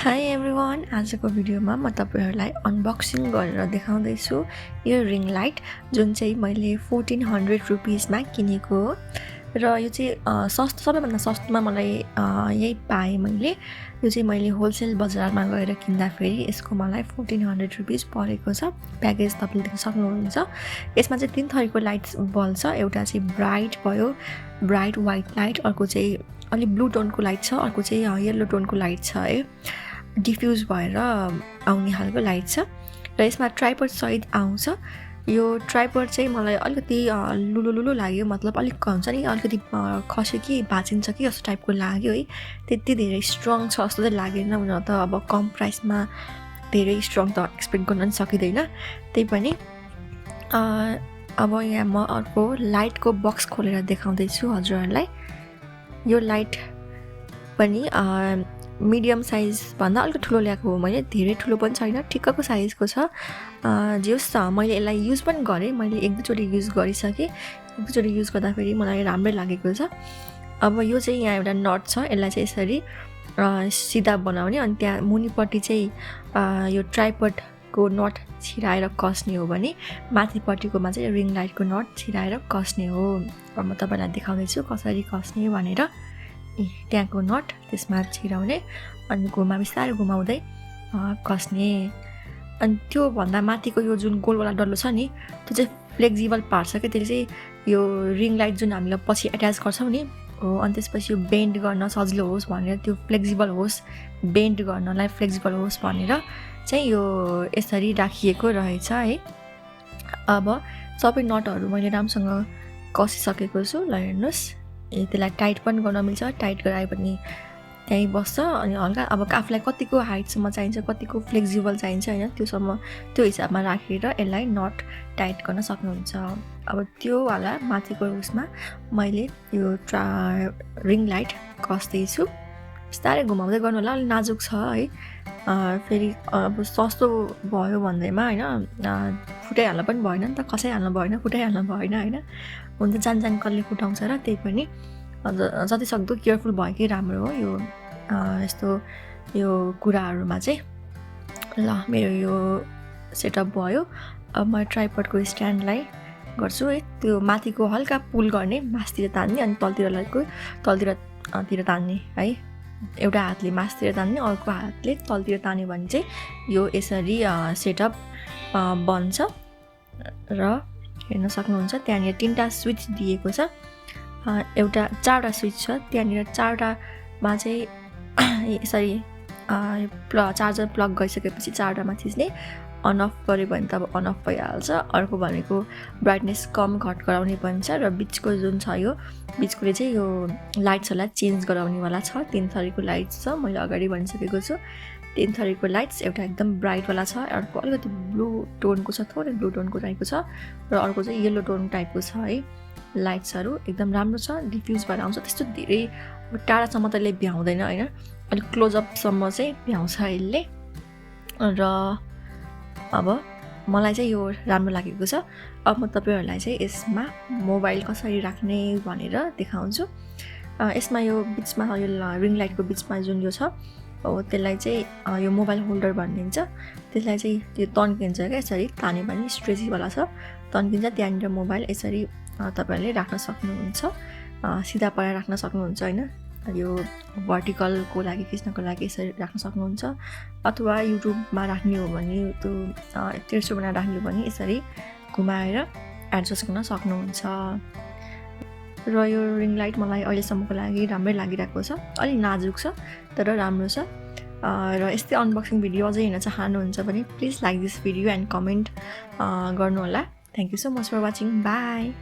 High everyone, आजको भिडियोमा म तपाईहरुलाई अनबक्सिङ गरेर देखाउँदैछु यो रिङ लाइट जुन चाहिँ मैले 1400 रुपीसमा किनेको हो र यो चाहिँ सस्तो सबैभन्दा सस्तोमा मलाई यही पाएँ मैले। यो चाहिँ मैले होलसेल बजारमा गएर किन्दा फेरि यसको मलाई 1400 रुपीस परेको छ। प्याकेज तपाईले देख्न सक्नुहुन्छ। यसमा चाहिँ तीन थरीको लाइट्स बल्छ। एउटा चाहिँ ब्राइट भयो, ब्राइट व्हाइट लाइट, अर्को चाहिँ अलि ब्लू टोनको लाइट छ, अर्को चाहिँ येलो टोनको लाइट छ है, डिफ्युज भएर आउने खालको लाइट छ र यसमा ट्राइपड सहित आउँछ। यो ट्राइपड चाहिँ मलाई अलिकति लुलुलुलु लाग्यो, मतलब अलिक हुन्छ नि अलिकति खस्यो कि भाँचिन्छ कि जस्तो टाइपको लाग्यो है। त्यति धेरै स्ट्रङ छ जस्तो चाहिँ लागेन। हुन त अब कम प्राइसमा धेरै स्ट्रङ त एक्सपेक्ट गर्न पनि सकिँदैन। त्यही पनि अब यहाँ म अर्को लाइटको बक्स खोलेर देखाउँदैछु हजुरहरूलाई। यो लाइट पनि मिडियम साइज भन्दा अलिक ठुलो ल्याएको हो मैले, धेरै ठुलो पनि छैन, ठिक्कको साइजको छ। जस मैले यसलाई युज पनि गरेँ, मैले एक दुईचोटि युज गरिसकेँ। एक दुईचोटि युज गर्दाखेरि मलाई राम्रै लागेको छ। अब यो चाहिँ यहाँ एउटा नट छ, यसलाई चाहिँ यसरी सिधा बनाउने, अनि त्यहाँ मुनिपट्टि चाहिँ यो ट्राइपडको नट छिराएर कसने हो भने माथिपट्टिकोमा चाहिँ रिङ लाइटको नट छिराएर कसने हो। अब म तपाईलाई देखाउँदैछु कसरी कसने भनेर। त्यहाँको नट त्यसमा छिराउने अनि बिस्तारै घुमाउँदै कसने। अनि त्यो भन्दा माथिको यो जुन गोलवाला डल्लो छ नि, त्यो चाहिँ फ्लेक्सिबल पार्ट छ कि, त्यसले चाहिँ यो रिङ लाइट जुन हामीलाई पछि एट्याच गर्छौँ नि हो, अनि त्यसपछि यो बेन्ड गर्न सजिलो होस् भनेर, त्यो फ्लेक्सिबल होस्, बेन्ड गर्नलाई फ्लेक्सिबल होस् भनेर चाहिँ यो यसरी राखिएको रहेछ है। अब सबै नटहरू मैले राम्रोसँग कसिसकेको छु। ल हेर्नुहोस्, त्यसलाई टाइट पनि गर्न मिल्छ, टाइट गराए पनि त्यहीँ बस्छ। अनि हल्का अब आफूलाई कतिको हाइटसम्म चाहिन्छ, कतिको फ्लेक्सिबल चाहिन्छ होइन, त्यो हिसाबमा राखेर यसलाई नट टाइट गर्न सक्नुहुन्छ। अब त्यो वाला माथिको उसमा मैले यो रिङ लाइट कस्दैछु। बिस्तारै घुमाउँदै गर्नु होला, अलिक नाजुक छ है। फेरि अब सस्तो भयो भन्दैमा होइन, फुटाइहाल्नु पनि भएन नि त, खसाइहाल्नु भएन, फुटाइहाल्नु भएन होइन। हुन्छ जान कसले फुटाउँछ र, त्यही पनि जति सक्दो केयरफुल भएकै राम्रो हो यो यस्तो यो कुराहरूमा चाहिँ। ल मेरो यो सेटअप भयो। अब म ट्राइपडको स्ट्यान्डलाई गर्छु है, त्यो माथिको हल्का पुल गर्ने, मासतिर तान्ने अनि तलतिर तान्ने है। एउटा हातले मासतिर तान्ने, अर्को हातले तलतिर तान्यो भने चाहिँ यो यसरी सेटअप बन्छ। र हेर्न सक्नुहुन्छ त्यहाँनिर तीनटा स्विच दिएको छ, एउटा चारवटा स्विच छ त्यहाँनिर। चारवटामा चाहिँ यसरी चार्जर प्लग गरिसकेपछि चारवटामा थिच्ने, अन अफ गऱ्यो भने त अब अन अफ भइहाल्छ। अर्को भनेको ब्राइटनेस कम घट गराउने पनि छ, र बिचको जुन छ यो बिचकोले चाहिँ यो लाइट्सहरूलाई चेन्ज गराउनेवाला छ। तीन थरीको लाइट्स छ, मैले अगाडि भनिसकेको छु। तीन थरीको लाइट्स, एउटा एकदम ब्राइटवाला छ, अर्को अलिकति ब्लू टोनको छ, थोरै ब्लू टोनको टाइपको छ, र अर्को चाहिँ येलो टोन टाइपको छ है। लाइट्सहरू एकदम राम्रो छ, डिफ्युज भएर आउँछ, त्यस्तो धेरै टाढासम्म त यसले भ्याउँदैन होइन, अलिक क्लोजअपसम्म चाहिँ भ्याउँछ यसले। र अब मलाई चाहिँ यो राम्रो लागेको छ। अब म तपाईहरुलाई चाहिँ यसमा मोबाइल कसरी राख्ने भनेर देखाउँछु। यसमा यो बिचमा यो रिङ लाइटको बिचमा जुन यो छ हो, त्यसलाई चाहिँ यो मोबाइल होल्डर भनिन्छ। त्यसलाई चाहिँ त्यो तन्किन्छ क्या, यसरी तान्यो भने स्ट्रेचीवाला छ, तन्किन्छ। त्यहाँनिर मोबाइल यसरी तपाईहरुले राख्न सक्नुहुन्छ, सिधा पारेर राख्न सक्नुहुन्छ होइन। यो भर्टिकलको लागि खिच्नको लागि यसरी राख्न सक्नुहुन्छ, अथवा युट्युबमा राख्ने हो भने त्यो तेर्सो बनाएर राख्ने हो भने यसरी घुमाएर एडजस्ट गर्न सक्नुहुन्छ। र यो रिङ लाइट मलाई अहिलेसम्मको लागि राम्रै लागिरहेको छ, अलिक नाजुक छ तर राम्रो छ। र यस्तै अनबक्सिङ भिडियो अझै हेर्न चाहनुहुन्छ भने please like this video and comment गर्नुहोला। Thank you so much for watching, by.